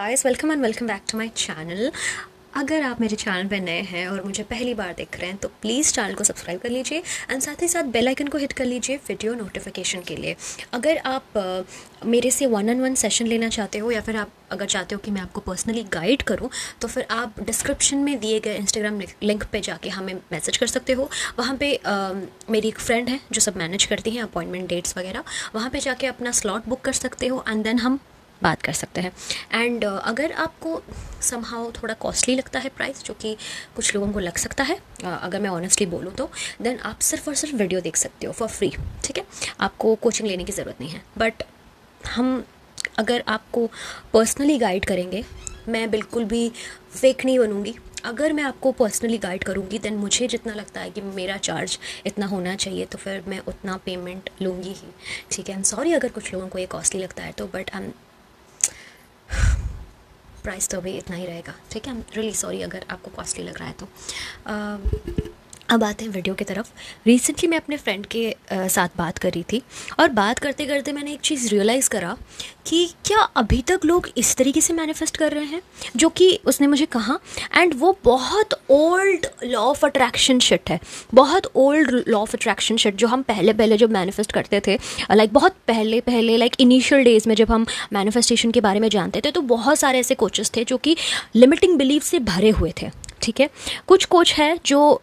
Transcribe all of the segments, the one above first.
Guys, welcome and welcome back to my channel. अगर आप मेरे चैनल पर नए हैं और मुझे पहली बार देख रहे हैं तो प्लीज़ चैनल को सब्सक्राइब कर लीजिए एंड साथ ही साथ बेल आइकन को हिट कर लीजिए वीडियो नोटिफिकेशन के लिए। अगर आप मेरे से 1-on-1 सेशन लेना चाहते हो या फिर आप अगर चाहते हो कि मैं आपको पर्सनली गाइड करूं तो फिर आप डिस्क्रिप्शन में दिए गए इंस्टाग्राम लिंक पे जाके हमें मैसेज कर सकते हो। वहाँ पे मेरी एक फ्रेंड है जो सब मैनेज करती हैं अपॉइंटमेंट डेट्स वगैरह, वहाँ पे जाके अपना स्लॉट बुक कर सकते हो एंड देन हम बात कर सकते हैं। एंड अगर आपको समहाउ थोड़ा कॉस्टली लगता है प्राइस, जो कि कुछ लोगों को लग सकता है, अगर मैं ऑनेस्टली बोलूँ तो देन आप सिर्फ और सिर्फ वीडियो देख सकते हो फॉर फ्री। ठीक है, आपको कोचिंग लेने की ज़रूरत नहीं है। बट हम अगर आपको पर्सनली गाइड करेंगे, मैं बिल्कुल भी फेक नहीं बनूँगी। अगर मैं आपको पर्सनली गाइड करूँगी देन मुझे जितना लगता है कि मेरा चार्ज इतना होना चाहिए तो फिर मैं उतना पेमेंट लूँगी ही। ठीक है, आई एम सॉरी अगर कुछ लोगों को ये कॉस्टली लगता है तो, बट आई एम प्राइस तो अभी इतना ही रहेगा। ठीक है, आई एम रियली सॉरी अगर आपको कॉस्टली लग रहा है तो। अब आते हैं वीडियो की तरफ। रिसेंटली मैं अपने फ्रेंड के साथ बात कर रही थी और बात करते करते मैंने एक चीज़ रियलाइज़ करा कि क्या अभी तक लोग इस तरीके से मैनिफेस्ट कर रहे हैं, जो कि उसने मुझे कहा। एंड वो बहुत old law of attraction shit है, बहुत old law of attraction shit जो हम पहले जब मैनिफेस्ट करते थे, लाइक बहुत पहले लाइक इनिशियल डेज में जब हम मैनिफेस्टेशन के बारे में जानते थे तो बहुत सारे ऐसे कोचेस थे जो कि लिमिटिंग बिलीफ से भरे हुए थे। ठीक है, कुछ कोच है जो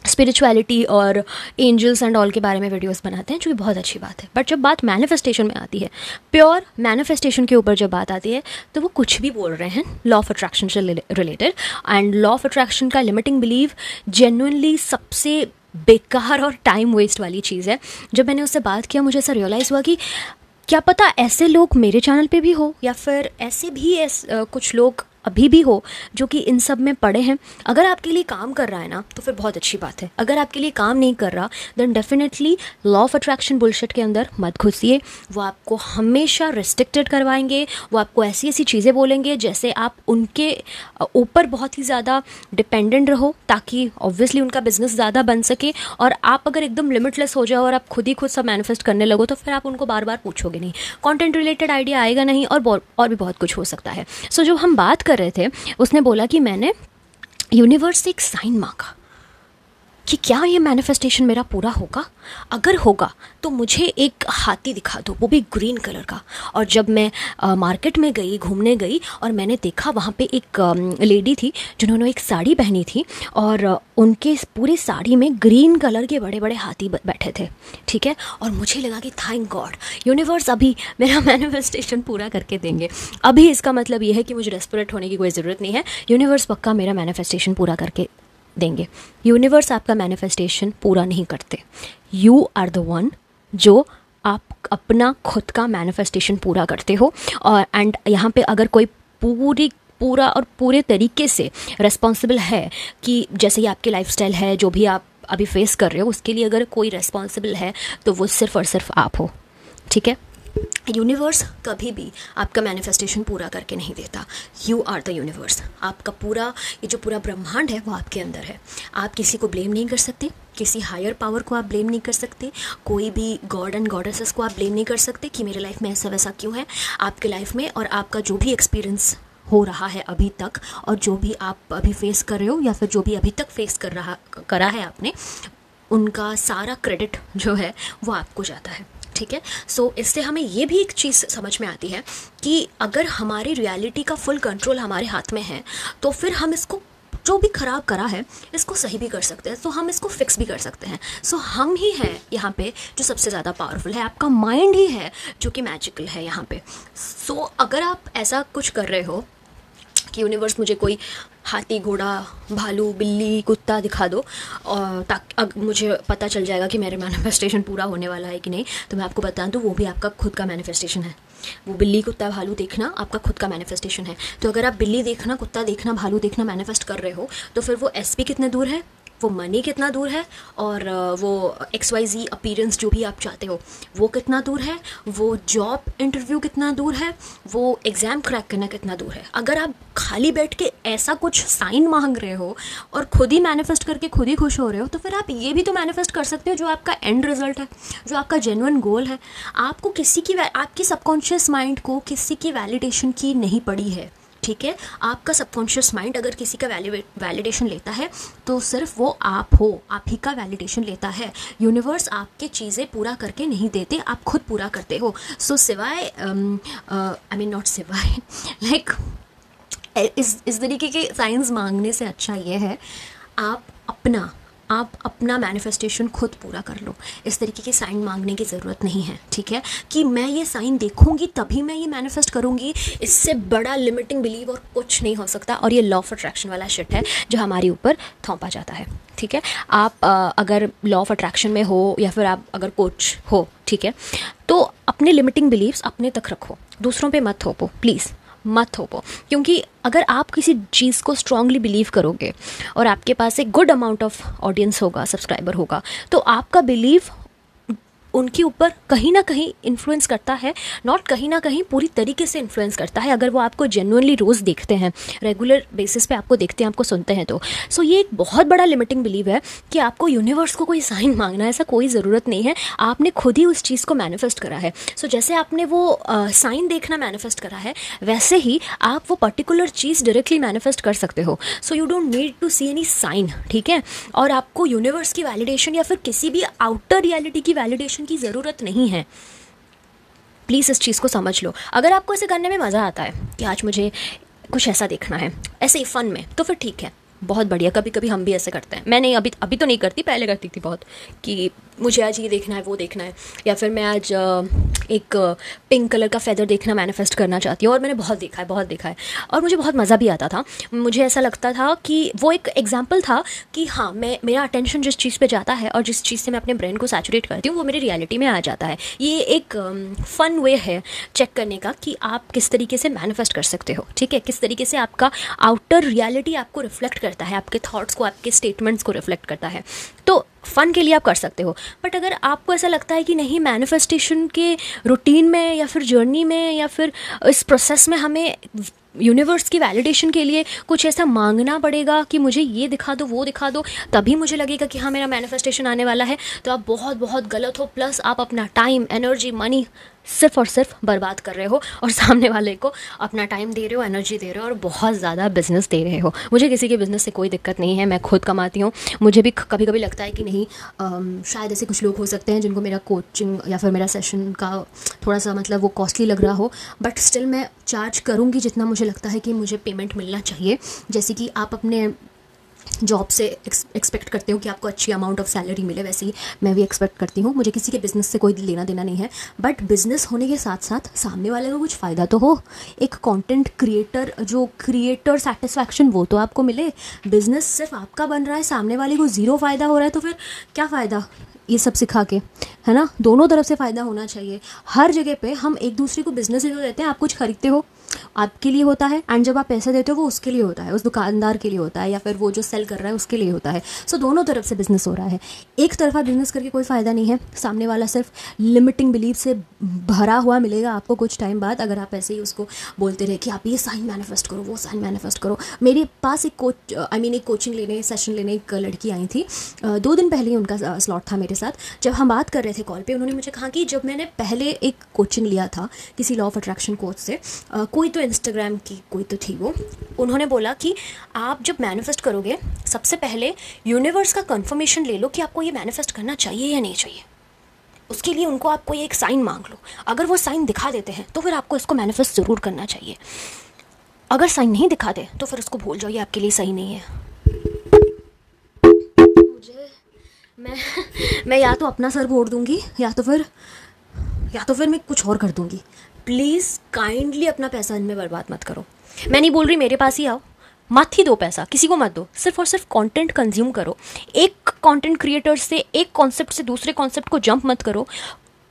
स्पिरिचुअलिटी और एंजल्स एंड ऑल के बारे में वीडियोस बनाते हैं, जो कि बहुत अच्छी बात है। बट जब बात मैनिफेस्टेशन में आती है, प्योर मैनिफेस्टेशन के ऊपर जब बात आती है, तो वो कुछ भी बोल रहे हैं लॉ ऑफ अट्रैक्शन से related. And law of attraction का लिमिटिंग बिलीव जेन्युइनली सबसे बेकार और टाइम वेस्ट वाली चीज़ है। जब मैंने उससे बात किया मुझे ऐसा रियलाइज़ हुआ कि क्या पता ऐसे लोग मेरे चैनल पे भी हो या फिर ऐसे भी कुछ लोग अभी भी हो जो कि इन सब में पड़े हैं। अगर आपके लिए काम कर रहा है ना तो फिर बहुत अच्छी बात है। अगर आपके लिए काम नहीं कर रहा then definitely law of attraction bullshit के अंदर मत घुसिए। वो आपको हमेशा रिस्ट्रिक्टेड करवाएंगे, वो आपको ऐसी ऐसी चीज़ें बोलेंगे जैसे आप उनके ऊपर बहुत ही ज़्यादा डिपेंडेंट रहो, ताकि ऑब्वियसली उनका बिजनेस ज़्यादा बन सके। और आप अगर एकदम लिमिटलेस हो जाओ और आप खुद ही खुद सब मैनिफेस्ट करने लगो तो फिर आप उनको बार बार पूछोगे नहीं, कंटेंट रिलेटेड आइडिया आएगा नहीं और भी बहुत कुछ हो सकता है। सो जो हम बात कर रहे थे, उसने बोला कि मैंने यूनिवर्स से एक साइन मांगा कि क्या ये मैनिफेस्टेशन मेरा पूरा होगा। अगर होगा तो मुझे एक हाथी दिखा दो, वो भी ग्रीन कलर का। और जब मैं मार्केट में गई, घूमने गई और मैंने देखा वहाँ पे एक लेडी थी जिन्होंने एक साड़ी पहनी थी और उनके पूरी साड़ी में ग्रीन कलर के बड़े बड़े हाथी बैठे थे। ठीक है, और मुझे लगा कि थैंक गॉड यूनिवर्स अभी मेरा मैनिफेस्टेशन पूरा करके देंगे। अभी इसका मतलब ये है कि मुझे डेस्परेट होने की कोई ज़रूरत नहीं है, यूनिवर्स पक्का मेरा मैनिफेस्टेशन पूरा करके देंगे। यूनिवर्स आपका मैनिफेस्टेशन पूरा नहीं करते, यू आर द वन जो आप अपना खुद का मैनिफेस्टेशन पूरा करते हो। और एंड यहाँ पे अगर कोई पूरे तरीके से रिस्पॉन्सिबल है कि जैसे ये आपकी लाइफस्टाइल है, जो भी आप अभी फेस कर रहे हो, उसके लिए अगर कोई रिस्पॉन्सिबल है तो वो सिर्फ और सिर्फ आप हो। ठीक है, यूनिवर्स कभी भी आपका मैनिफेस्टेशन पूरा करके नहीं देता। You are the universe. आपका पूरा ये जो पूरा ब्रह्मांड है वो आपके अंदर है। आप किसी को ब्लेम नहीं कर सकते, किसी हायर पावर को आप ब्लेम नहीं कर सकते, कोई भी गॉड एंड गॉडेसेस को आप ब्लेम नहीं कर सकते कि मेरे लाइफ में ऐसा वैसा क्यों है। आपके लाइफ में और आपका जो भी एक्सपीरियंस हो रहा है अभी तक और जो भी आप अभी फेस कर रहे हो या फिर जो भी अभी तक फेस करा है आपने, उनका सारा क्रेडिट जो है वो आपको जाता है। ठीक है, सो इससे हमें ये भी एक चीज़ समझ में आती है कि अगर हमारी रियलिटी का फुल कंट्रोल हमारे हाथ में है तो फिर हम इसको जो भी ख़राब करा है इसको सही भी कर सकते हैं, तो हम इसको फिक्स भी कर सकते हैं। सो हम ही हैं यहाँ पे जो सबसे ज़्यादा पावरफुल है, आपका माइंड ही है जो कि मैजिकल है यहाँ पे। सो अगर आप ऐसा कुछ कर रहे हो कि यूनिवर्स मुझे कोई हाथी, घोड़ा, भालू, बिल्ली, कुत्ता दिखा दो और ताकि मुझे पता चल जाएगा कि मेरे मैनिफेस्टेशन पूरा होने वाला है कि नहीं, तो मैं आपको बता दूं वो भी आपका खुद का मैनिफेस्टेशन है। वो बिल्ली, कुत्ता, भालू देखना आपका खुद का मैनिफेस्टेशन है। तो अगर आप बिल्ली देखना, कुत्ता देखना, भालू देखना मैनिफेस्ट कर रहे हो तो फिर वो एसपी कितने दूर है, वो मनी कितना दूर है, और वो XYZ अपीयरेंस जो भी आप चाहते हो वो कितना दूर है, वो जॉब इंटरव्यू कितना दूर है, वो एग्ज़ाम क्रैक करना कितना दूर है। अगर आप खाली बैठ के ऐसा कुछ साइन मांग रहे हो और खुद ही मैनिफेस्ट करके खुद ही खुश हो रहे हो, तो फिर आप ये भी तो मैनिफेस्ट कर सकते हो जो आपका एंड रिजल्ट है, जो आपका जेन्युइन गोल है। आपको आपकी सबकॉन्शियस माइंड को किसी की वैलिडेशन की नहीं पड़ी है, ठीक है। आपका सबकॉन्शियस माइंड अगर किसी का वैलिडेशन लेता है तो सिर्फ वो आप हो, आप ही का वैलिडेशन लेता है। यूनिवर्स आपके चीज़ें पूरा करके नहीं देते, आप खुद पूरा करते हो। सो सिवाय आई मीन नॉट सिवाय लाइक इस तरीके के साइंस मांगने से अच्छा ये है आप अपना मैनिफेस्टेशन खुद पूरा कर लो। इस तरीके की साइन मांगने की ज़रूरत नहीं है, ठीक है, कि मैं ये साइन देखूंगी तभी मैं ये मैनिफेस्ट करूंगी। इससे बड़ा लिमिटिंग बिलीव और कुछ नहीं हो सकता, और ये लॉ ऑफ अट्रैक्शन वाला शिट है जो हमारे ऊपर थोपा जाता है, ठीक है। आप अगर लॉ ऑफ अट्रैक्शन में हो या फिर आप अगर कोच हो, ठीक है, तो अपने लिमिटिंग बिलीव्स अपने तक रखो, दूसरों पे मत थोपो, प्लीज़ मत थोपो। क्योंकि अगर आप किसी चीज़ को स्ट्रांगली बिलीव करोगे और आपके पास एक गुड अमाउंट ऑफ ऑडियंस होगा, सब्सक्राइबर होगा, तो आपका बिलीव उनके ऊपर कहीं ना कहीं इन्फ्लुएंस करता है, नॉट कहीं ना कहीं पूरी तरीके से इन्फ्लुएंस करता है। अगर वो आपको जेन्युइनली रोज़ देखते हैं, रेगुलर बेसिस पे आपको देखते हैं, आपको सुनते हैं, तो सो ये एक बहुत बड़ा लिमिटिंग बिलीव है कि आपको यूनिवर्स को कोई साइन मांगना है, ऐसा कोई ज़रूरत नहीं है। आपने खुद ही उस चीज़ को मैनिफेस्ट करा है। सो जैसे आपने वो साइन देखना मैनिफेस्ट करा है, वैसे ही आप वो पर्टिकुलर चीज़ डायरेक्टली मैनिफेस्ट कर सकते हो। So you don't need to see any sign, ठीक है। और आपको यूनिवर्स की वैलिडेशन या फिर किसी भी आउटर रियलिटी की वैलिडेशन की ज़रूरत नहीं है। प्लीज़ इस चीज़ को समझ लो। अगर आपको ऐसे करने में मज़ा आता है कि आज मुझे कुछ ऐसा देखना है, ऐसे ही फ़न में, तो फिर ठीक है, बहुत बढ़िया। कभी कभी हम भी ऐसे करते हैं। मैं नहीं, अभी तो नहीं करती, पहले करती थी बहुत, कि मुझे आज ये देखना है, वो देखना है, या फिर मैं आज एक पिंक कलर का फेदर देखना मैनिफेस्ट करना चाहती हूँ। और मैंने बहुत देखा है और मुझे बहुत मज़ा भी आता था। मुझे ऐसा लगता था कि वो एक एग्जाम्पल था कि हाँ, मेरा अटेंशन जिस चीज़ पे जाता है और जिस चीज़ से मैं अपने ब्रेन को सैचुरेट करती हूँ वो मेरी रियलिटी में आ जाता है। ये एक फ़न वे है चेक करने का कि आप किस तरीके से मैनिफेस्ट कर सकते हो, ठीक है, किस तरीके से आपका आउटर रियलिटी आपको रिफ्लेक्ट करता है, आपके थॉट्स को, आपके स्टेटमेंट्स को रिफ्लेक्ट करता है। तो फ़न के लिए आप कर सकते हो। बट अगर आपको ऐसा लगता है कि नहीं, मैनिफेस्टेशन के रूटीन में या फिर जर्नी में या फिर इस प्रोसेस में हमें यूनिवर्स की वैलिडेशन के लिए कुछ ऐसा मांगना पड़ेगा कि मुझे ये दिखा दो, वो दिखा दो, तभी मुझे लगेगा कि हाँ मेरा मैनिफेस्टेशन आने वाला है, तो आप बहुत गलत हो। प्लस आप अपना टाइम, एनर्जी, मनी सिर्फ और सिर्फ बर्बाद कर रहे हो और सामने वाले को अपना टाइम दे रहे हो, एनर्जी दे रहे हो और बहुत ज़्यादा बिजनेस दे रहे हो। मुझे किसी के बिज़नेस से कोई दिक्कत नहीं है, मैं खुद कमाती हूँ। मुझे भी कभी कभी लगता है कि नहीं, शायद ऐसे कुछ लोग हो सकते हैं जिनको मेरा कोचिंग या फिर मेरा सेशन का थोड़ा सा मतलब वो कॉस्टली लग रहा हो, बट स्टिल मैं चार्ज करूँगी जितना मुझे लगता है कि मुझे पेमेंट मिलना चाहिए। जैसे कि आप अपने जॉब से एक्सपेक्ट करते हो कि आपको अच्छी अमाउंट ऑफ सैलरी मिले, वैसे ही मैं भी एक्सपेक्ट करती हूँ। मुझे किसी के बिज़नेस से कोई लेना देना नहीं है, बट बिज़नेस होने के साथ साथ सामने वाले को कुछ फ़ायदा तो हो। एक कंटेंट क्रिएटर, जो क्रिएटर सेटिस्फैक्शन, वो तो आपको मिले। बिज़नेस सिर्फ आपका बन रहा है, सामने वाले को ज़ीरो फ़ायदा हो रहा है, तो फिर क्या फ़ायदा ये सब सिखा के, है ना। दोनों तरफ से फ़ायदा होना चाहिए। हर जगह पे हम एक दूसरे को बिज़नेस ही तो देते हैं। आप कुछ खरीदते हो, आपके लिए होता है, एंड जब आप पैसे देते हो वो उसके लिए होता है, उस दुकानदार के लिए होता है, या फिर वो जो सेल कर रहा है उसके लिए होता है। सो दोनों तरफ से बिजनेस हो रहा है। एक तरफा बिजनेस करके कोई फ़ायदा नहीं है। सामने वाला सिर्फ लिमिटिंग बिलीफ से भरा हुआ मिलेगा आपको कुछ टाइम बाद, अगर आप ऐसे ही उसको बोलते रहे कि आप ये साइन मैनिफेस्ट करो, वो साइन मैनिफेस्ट करो। मेरे पास एक कोचिंग लेने, सेशन लेने एक लड़की आई थी, 2 दिन पहले ही उनका स्लॉट था मेरे साथ। जब हम बात कर रहे थे कॉल पे, उन्होंने मुझे कहा कि जब मैंने पहले एक कोचिंग लिया था किसी लॉ ऑफ अट्रैक्शन कोच से, कोई तो इंस्टाग्राम की कोई तो थी वो, उन्होंने बोला कि आप जब मैनिफेस्ट करोगे सबसे पहले यूनिवर्स का कंफर्मेशन ले लो कि आपको ये मैनिफेस्ट करना चाहिए या नहीं चाहिए। उसके लिए उनको आप कोई एक साइन मांग लो। अगर वो साइन दिखा देते हैं तो फिर आपको इसको मैनिफेस्ट ज़रूर करना चाहिए। अगर साइन नहीं दिखाते तो फिर उसको भूल जाओ, ये आपके लिए सही नहीं है। मैं या तो अपना सर फोड़ दूंगी या तो फिर मैं कुछ और कर दूंगी। प्लीज़ काइंडली अपना पैसा इनमें बर्बाद मत करो। मैं नहीं बोल रही मेरे पास ही आओ, मत ही दो पैसा, किसी को मत दो। सिर्फ और सिर्फ कंटेंट कंज्यूम करो। एक कंटेंट क्रिएटर से, एक कॉन्सेप्ट से दूसरे कॉन्सेप्ट को जंप मत करो।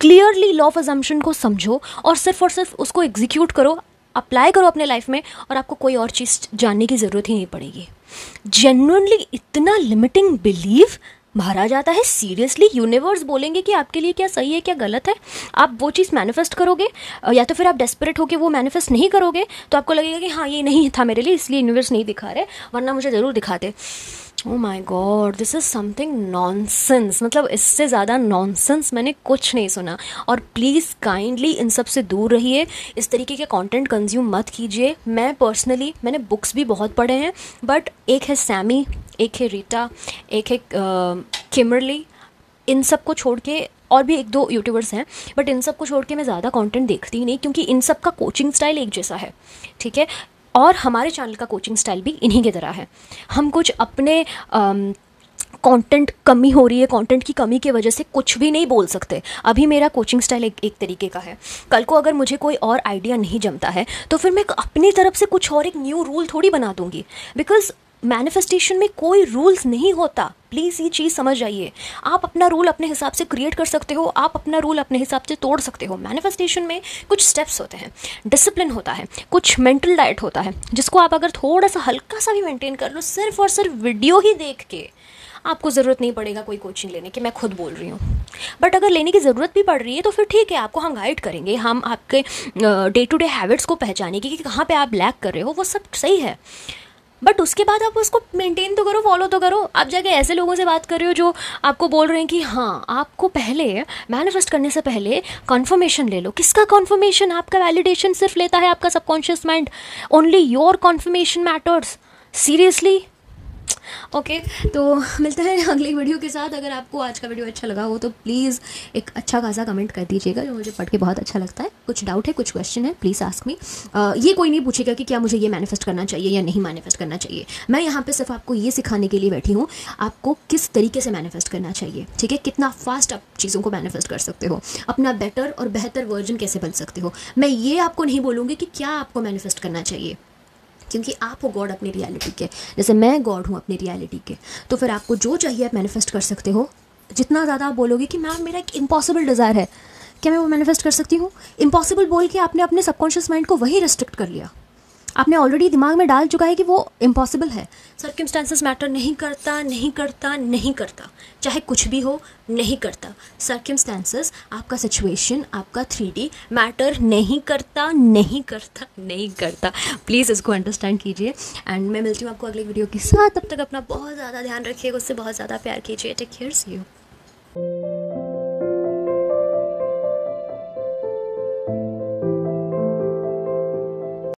क्लियरली लॉ ऑफ अजम्पशन को समझो और सिर्फ उसको एग्जीक्यूट करो अप्लाई करो अपने लाइफ में और आपको कोई और चीज़ जानने की ज़रूरत ही नहीं पड़ेगी। जेन्युइनली इतना लिमिटिंग बिलीव भरा जाता है। सीरियसली यूनिवर्स बोलेंगे कि आपके लिए क्या सही है क्या गलत है, आप वो चीज़ मैनिफेस्ट करोगे, या तो फिर आप डेस्परेट होकर वो मैनिफेस्ट नहीं करोगे तो आपको लगेगा कि हाँ ये नहीं था मेरे लिए इसलिए यूनिवर्स नहीं दिखा रहे, वरना मुझे ज़रूर दिखाते। Oh my God, this is something nonsense. मतलब इससे ज़्यादा नॉनसेंस मैंने कुछ नहीं सुना। और प्लीज़ काइंडली इन सब से दूर रहिए, इस तरीके के कंटेंट कंज्यूम मत कीजिए। मैं पर्सनली मैंने बुक्स भी बहुत पढ़े हैं, बट एक है सैमी, एक है रीटा, एक है किमरली, इन सब को छोड़ के और भी एक दो यूट्यूबर्स हैं, बट इन सब को छोड़ के मैं ज़्यादा कंटेंट देखती ही नहीं, क्योंकि इन सब का कोचिंग स्टाइल एक जैसा है, ठीक है। और हमारे चैनल का कोचिंग स्टाइल भी इन्हीं की तरह है। हम कुछ अपने कंटेंट कमी हो रही है, कंटेंट की कमी की वजह से कुछ भी नहीं बोल सकते। अभी मेरा कोचिंग स्टाइल एक तरीके का है, कल को अगर मुझे कोई और आइडिया नहीं जमता है तो फिर मैं अपनी तरफ से कुछ और एक न्यू रूल थोड़ी बना दूंगी, बिकॉज मैनिफेस्टेशन में कोई रूल्स नहीं होता। प्लीज़ ये चीज़ समझ जाइए। आप अपना रूल अपने हिसाब से क्रिएट कर सकते हो, आप अपना रूल अपने हिसाब से तोड़ सकते हो। मैनिफेस्टेशन में कुछ स्टेप्स होते हैं, डिसिप्लिन होता है, कुछ मेंटल डाइट होता है, जिसको आप अगर थोड़ा सा हल्का सा भी मेंटेन कर लो, सिर्फ और सिर्फ वीडियो ही देख के, आपको ज़रूरत नहीं पड़ेगा कोई कोचिंग लेने की। मैं खुद बोल रही हूँ। बट अगर लेने की ज़रूरत भी पड़ रही है तो फिर ठीक है, आपको हम गाइड करेंगे, हम आपके डे टू डे हैबिट्स को पहचाने की कि कहाँ पे आप लैक कर रहे हो, वो सब सही है। बट उसके बाद आप उसको मेंटेन तो करो, फॉलो तो करो। आप जाके ऐसे लोगों से बात कर रहे हो जो आपको बोल रहे हैं कि हाँ, आपको पहले मैनिफेस्ट करने से पहले कॉन्फर्मेशन ले लो। किसका कॉन्फर्मेशन? आपका वैलिडेशन सिर्फ लेता है आपका subconscious mind. Only your conformation matters. Seriously. Okay, तो मिलते हैं अगली वीडियो के साथ। अगर आपको आज का वीडियो अच्छा लगा हो तो प्लीज़ एक अच्छा खासा कमेंट कर दीजिएगा, जो मुझे पढ़ के बहुत अच्छा लगता है। कुछ डाउट है, कुछ क्वेश्चन है, प्लीज़ आस्क मी। ये कोई नहीं पूछेगा कि क्या मुझे ये मैनिफेस्ट करना चाहिए या नहीं मैनिफेस्ट करना चाहिए। मैं यहाँ पे सिर्फ आपको ये सिखाने के लिए बैठी हूँ, आपको किस तरीके से मैनिफेस्ट करना चाहिए, ठीक है। कितना फास्ट आप चीज़ों को मैनिफेस्ट कर सकते हो, अपना बेटर और बेहतर वर्जन कैसे बन सकते हो। मैं ये आपको नहीं बोलूँगी कि क्या आपको मैनिफेस्ट करना चाहिए, क्योंकि आप हो गॉड अपनी रियलिटी के, जैसे मैं गॉड हूँ अपनी रियलिटी के। तो फिर आपको जो चाहिए आप मैनिफेस्ट कर सकते हो। जितना ज़्यादा आप बोलोगे कि मैम मेरा एक इम्पॉसिबल डिज़ायर है, क्या मैं वो मैनिफेस्ट कर सकती हूँ? इम्पॉसिबल बोल के आपने अपने सबकॉन्शियस माइंड को वही रिस्ट्रिक्ट कर लिया। आपने ऑलरेडी दिमाग में डाल चुका है कि वो इम्पॉसिबल है। सर्कमस्टेंसेस मैटर नहीं करता, नहीं करता, नहीं करता। चाहे कुछ भी हो, नहीं करता। सर्कमस्टेंसेस, आपका सिचुएशन, आपका 3D मैटर नहीं करता, नहीं करता, नहीं करता। प्लीज़ इसको अंडरस्टैंड कीजिए। एंड मैं मिलती हूँ आपको अगली वीडियो के साथ। तब तक अपना बहुत ज़्यादा ध्यान रखिएगा, उससे बहुत ज़्यादा प्यार कीजिए। Take care, see you.